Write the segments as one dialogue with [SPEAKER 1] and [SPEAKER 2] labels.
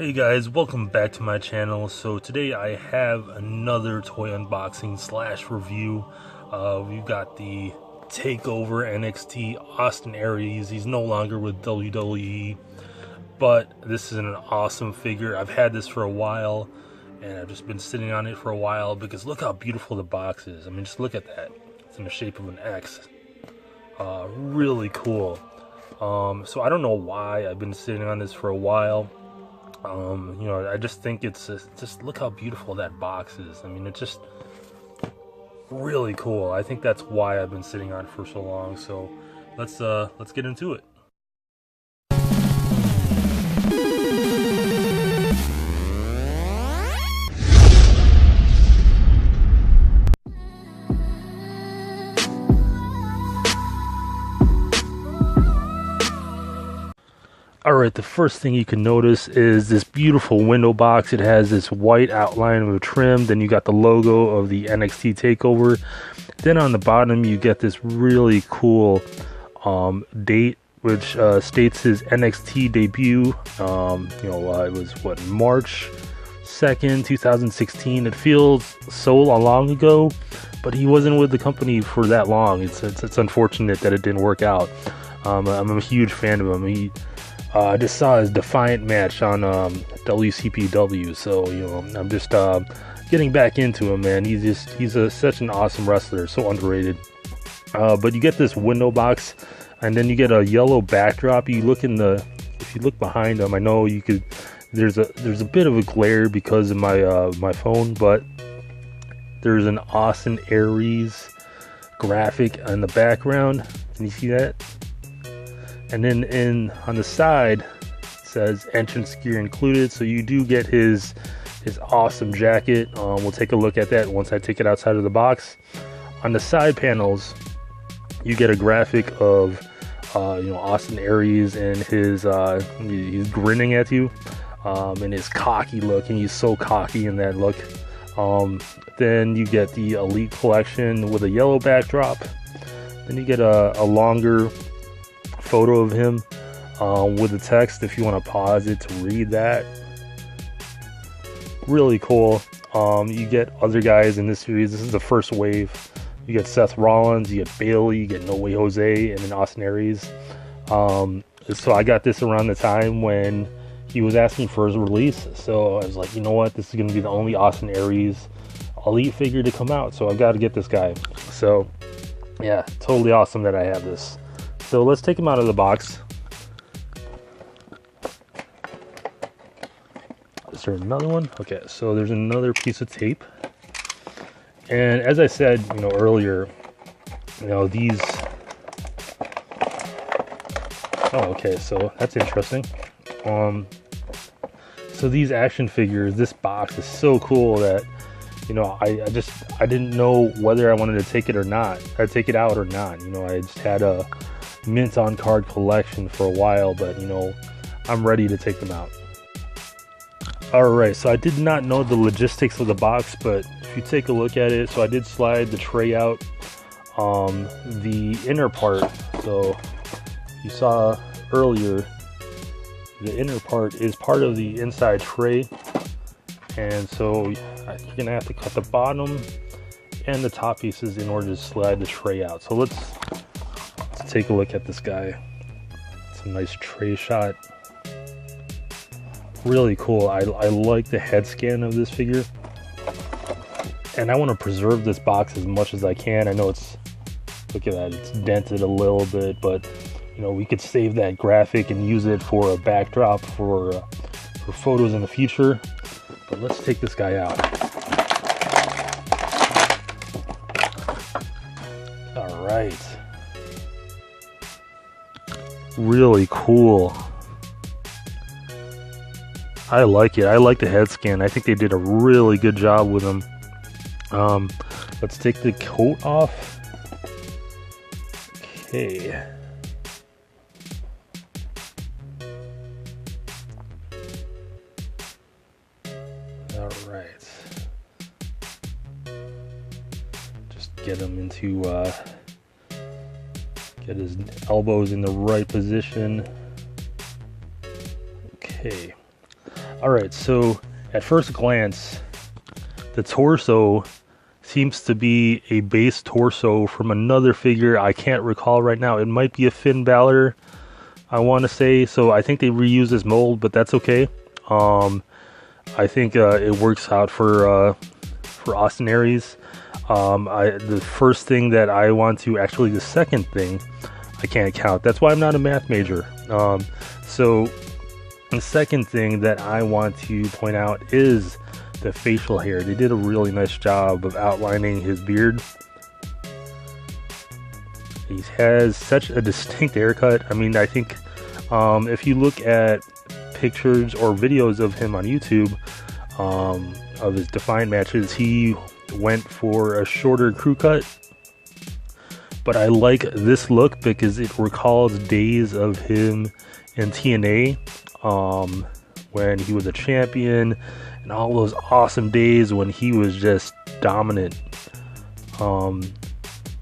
[SPEAKER 1] Hey guys, welcome back to my channel. So today I have another toy unboxing slash review. We've got the Takeover NXT Austin Aries. He's no longer with WWE, but this is an awesome figure. I've had this for a while and I've just been sitting on it for a while because look how beautiful the box is. I mean, just look at that. It's in the shape of an X. Really cool. So I don't know why I've been sitting on this for a while. I just think it's just look how beautiful that box is. I mean, it's just really cool. I think that's why I've been sitting on it for so long. So let's get into it. Alright, the first thing you can notice is this beautiful window box. It has this white outline of a trim. Then you got the logo of the NXT Takeover. Then on the bottom you get this really cool date, which states his NXT debut. It was March 2nd, 2016. It feels so long ago, but he wasn't with the company for that long. It's unfortunate that it didn't work out. I'm a huge fan of him. I just saw his Defiant match on WCPW, so I'm just getting back into him, man. He's such an awesome wrestler, so underrated. But you get this window box, and then you get a yellow backdrop. If you look behind him, I know you could. There's a bit of a glare because of my phone, but there's an Austin Aries graphic in the background. Can you see that? And then on the side it says entrance gear included, so you do get his awesome jacket. We'll take a look at that once I take it outside of the box. On the side panels you get a graphic of Austin Aries, and he's grinning at you, and his cocky look, and he's so cocky in that look. Then you get the Elite collection with a yellow backdrop. Then you get a longer photo of him with the text if you want to pause it to read that. Really cool. You get other guys in this series. This is the first wave. You get Seth Rollins, you get Bailey, you get No Way Jose, and then Austin Aries. So I got this around the time when he was asking for his release, so I was like, you know what, this is going to be the only Austin Aries Elite figure to come out, so I've got to get this guy. So yeah, totally awesome that I have this. So let's take him out of the box. Is there another one? Okay, so there's another piece of tape. And as I said, earlier, these... Oh, okay, so that's interesting. So these action figures, this box is so cool that, I didn't know whether I wanted to take it or not. I'd take it out or not. I just had a mint on card collection for a while, but I'm ready to take them out. Alright, so I did not know the logistics of the box, but if you take a look at it, so I did slide the tray out, the inner part. So you saw earlier, the inner part is part of the inside tray, and so you're gonna have to cut the bottom and the top pieces in order to slide the tray out. So let's take a look at this guy. It's a nice tray shot. Really cool. I like the head scan of this figure, and I want to preserve this box as much as I can. I know look at that, it's dented a little bit, but we could save that graphic and use it for a backdrop for photos in the future. But let's take this guy out. All right. Really cool. I like it. I like the head scan. I think they did a really good job with him. Let's take the coat off. Okay. All right. Just get him into get his elbows in the right position. Okay. Alright, so at first glance, the torso seems to be a base torso from another figure. I can't recall right now. It might be a Finn Balor, I want to say. So I think they reused this mold, but that's okay. I think it works out for Austin Aries. The first thing that I want to, actually the second thing, I can't count. That's why I'm not a math major. So the second thing that I want to point out is the facial hair. They did a really nice job of outlining his beard. He has such a distinct haircut. I mean, I think if you look at pictures or videos of him on YouTube, of his Defiant matches, he went for a shorter crew cut. But I like this look because it recalls days of him in TNA, when he was a champion, and all those awesome days when he was just dominant.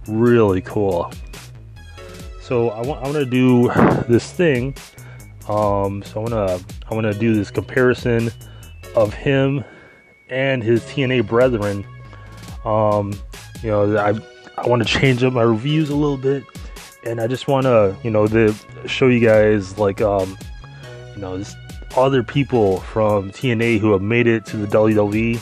[SPEAKER 1] Really cool. So I want to do this thing. So I want to do this comparison of him and his TNA brethren. You know, I want to change up my reviews a little bit, and I just want to, you know, show you guys, like, you know, just other people from TNA who have made it to the WWE.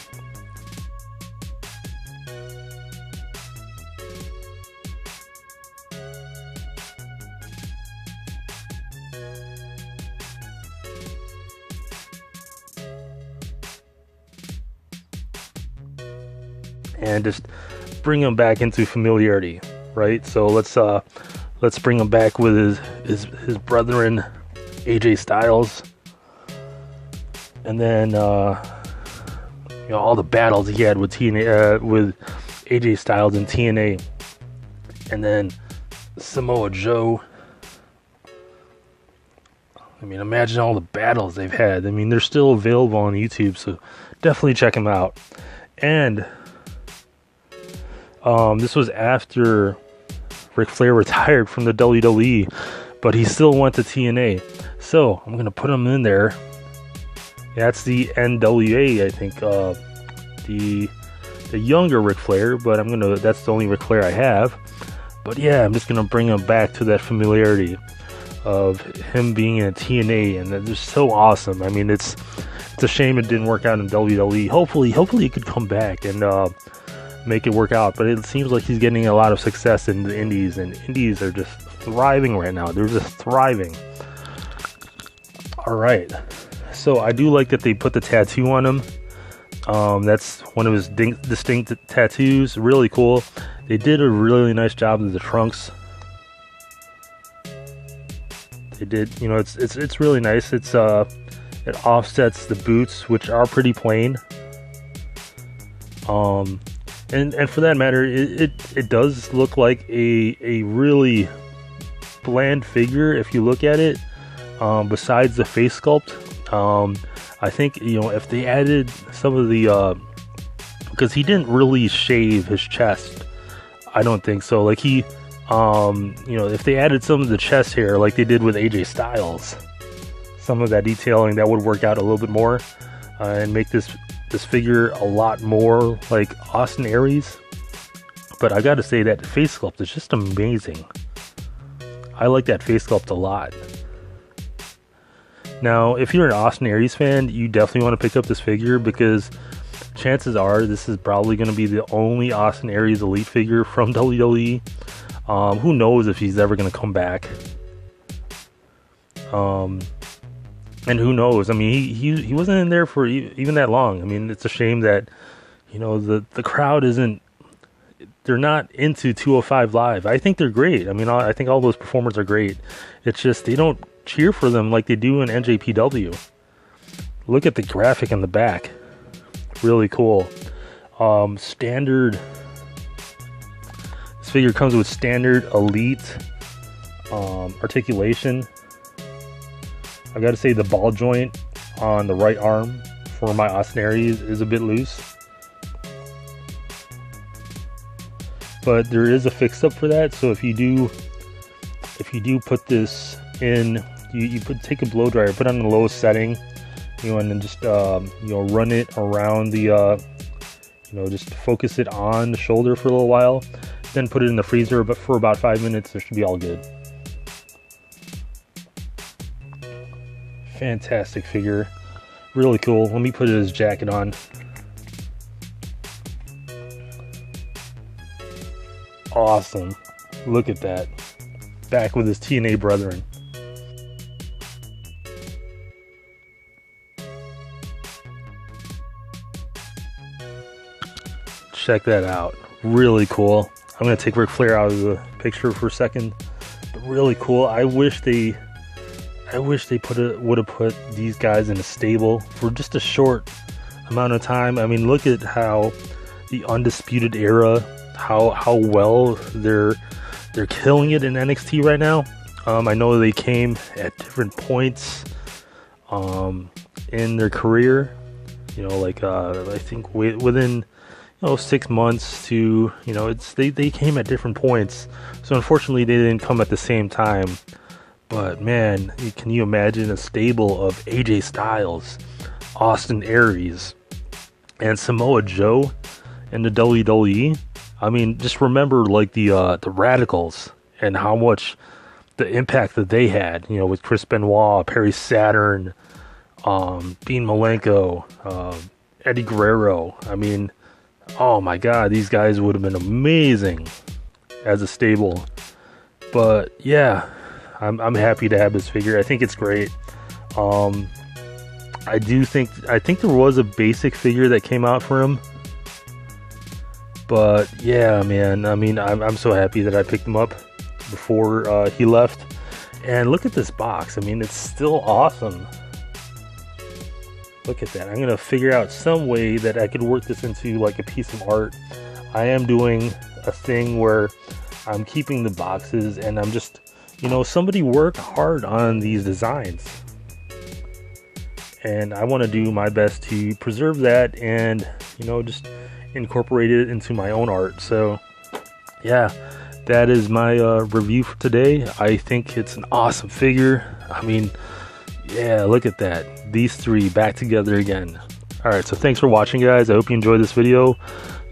[SPEAKER 1] And just bring him back into familiarity, right? So let's bring him back with his brethren, AJ Styles. And then, you know, all the battles he had with TNA, with AJ Styles and TNA. And then Samoa Joe. I mean, imagine all the battles they've had. I mean, they're still available on YouTube, so definitely check them out. And this was after Ric Flair retired from the WWE, but he still went to TNA. So I'm gonna put him in there. That's the NWA, I think, the younger Ric Flair, but that's the only Ric Flair I have. But yeah, I'm just gonna bring him back to that familiarity of him being in TNA, and they're so awesome. I mean, it's a shame it didn't work out in WWE. Hopefully he could come back and make it work out. But it seems like he's getting a lot of success in the indies, and indies are just thriving right now. They're just thriving. All right. So I do like that they put the tattoo on him. That's one of his distinct tattoos. Really cool. They did a really nice job with the trunks. They did, you know, it's really nice. It offsets the boots, which are pretty plain. And for that matter, it does look like a really bland figure if you look at it. Besides the face sculpt, I think, you know, if they added some of the because he didn't really shave his chest, I don't think so. Like you know, if they added some of the chest hair like they did with AJ Styles, some of that detailing, that would work out a little bit more, and make this figure a lot more like Austin Aries. But I gotta say that face sculpt is just amazing. I like that face sculpt a lot. Now, if you're an Austin Aries fan, you definitely want to pick up this figure, because chances are this is probably going to be the only Austin Aries Elite figure from WWE. Who knows if he's ever going to come back. And who knows? I mean, he wasn't in there for even that long. I mean, it's a shame that, you know, the crowd isn't, they're not into 205 Live. I think they're great. I mean, I think all those performers are great. It's just they don't cheer for them like they do in NJPW. Look at the graphic in the back. Really cool. Standard. This figure comes with standard Elite articulation. I gotta say the ball joint on the right arm for my Austin Aries is a bit loose, but there is a fix up for that. So if you do put this in, you take a blow dryer, put it on the lowest setting, you know, and then just you know, run it around the you know, just focus it on the shoulder for a little while, then put it in the freezer, but for about 5 minutes. It should be all good. Fantastic figure, really cool. Let me put his jacket on. Awesome, look at that, back with his TNA brethren. Check that out, really cool. I'm gonna take Ric Flair out of the picture for a second, but really cool. I wish they would have put these guys in a stable for just a short amount of time. I mean, look at how the Undisputed Era, how well they're killing it in NXT right now. I know they came at different points in their career, you know, like I think within, you know, 6 months to, you know, they came at different points. So unfortunately they didn't come at the same time. But man, can you imagine a stable of AJ Styles, Austin Aries, and Samoa Joe in the WWE? I mean, just remember like the Radicals and how much the impact that they had, you know, with Chris Benoit, Perry Saturn, Dean Malenko, Eddie Guerrero. I mean, oh my God, these guys would have been amazing as a stable. But yeah, I'm happy to have this figure. I think it's great. I think there was a basic figure that came out for him. But yeah, man, I mean, I'm so happy that I picked him up before he left. And look at this box. I mean, it's still awesome. Look at that. I'm gonna figure out some way that I could work this into like a piece of art. I am doing a thing where I'm keeping the boxes and I'm just, you know, somebody worked hard on these designs, and I want to do my best to preserve that and, you know, just incorporate it into my own art. So yeah, that is my review for today. I think it's an awesome figure. I mean, yeah, look at that, these three back together again. All right, so thanks for watching, guys. I hope you enjoyed this video.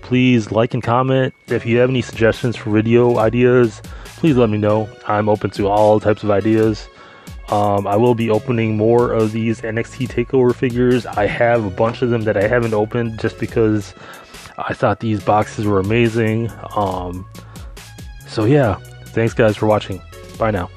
[SPEAKER 1] Please like and comment. If you have any suggestions for video ideas, please let me know. I'm open to all types of ideas. I will be opening more of these NXT TakeOver figures. I have a bunch of them that I haven't opened just because I thought these boxes were amazing. So yeah, thanks guys for watching. Bye now.